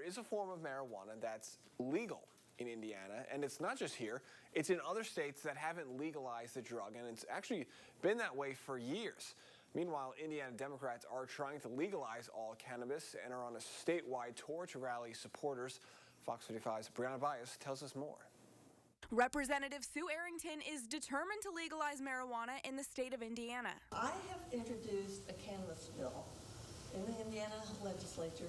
is a form of marijuana that's legal in Indiana, and it's not just here, it's in other states that haven't legalized the drug, and it's actually been that way for years. Meanwhile, Indiana Democrats are trying to legalize all cannabis and are on a statewide tour to rally supporters. Fox 55's Brianna Bias tells us more. Representative Sue Arrington is determined to legalize marijuana in the state of Indiana. I have introduced a cannabis bill in the Indiana legislature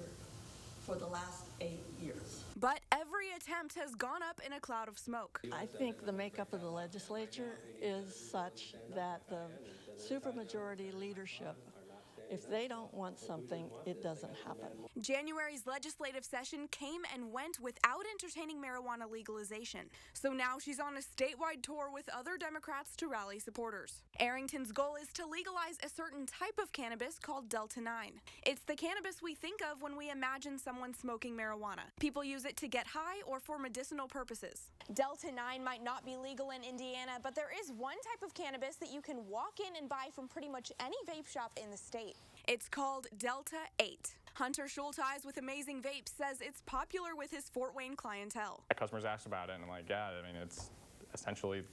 for the last 8 years. But every attempt has gone up in a cloud of smoke. I think the makeup of the legislature is such that the supermajority leadership, if they don't want something, it doesn't happen. January's legislative session came and went without entertaining marijuana legalization. So now she's on a statewide tour with other Democrats to rally supporters. Arrington's goal is to legalize a certain type of cannabis called Delta-9. It's the cannabis we think of when we imagine someone smoking marijuana. People use it to get high or for medicinal purposes. Delta-9 might not be legal in Indiana, but there is one type of cannabis that you can walk in and buy from pretty much any vape shop in the state. It's called Delta-8. Hunter Schulteis with Amazing Vapes says it's popular with his Fort Wayne clientele. Customers asked about it, and I'm like, yeah, I mean, it's essentially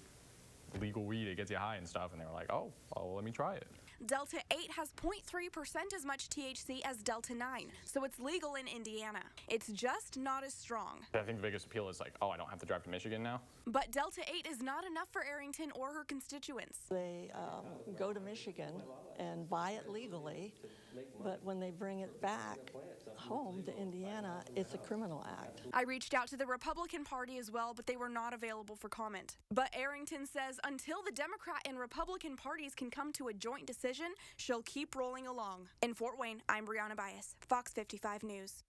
legal weed. It gets you high and stuff, and they were like, oh, well, let me try it. Delta-8 has 0.3% as much THC as Delta-9, so it's legal in Indiana. It's just not as strong. I think the biggest appeal is like, oh, I don't have to drive to Michigan now. But Delta-8 is not enough for Arrington or her constituents. They go to Michigan and buy it legally, but when they bring it back home to Indiana, it's a criminal act. I reached out to the Republican Party as well, but they were not available for comment. But Arrington says until the Democrat and Republican parties can come to a joint decision, she'll keep rolling along. In Fort Wayne, I'm Brianna Bias, Fox 55 News.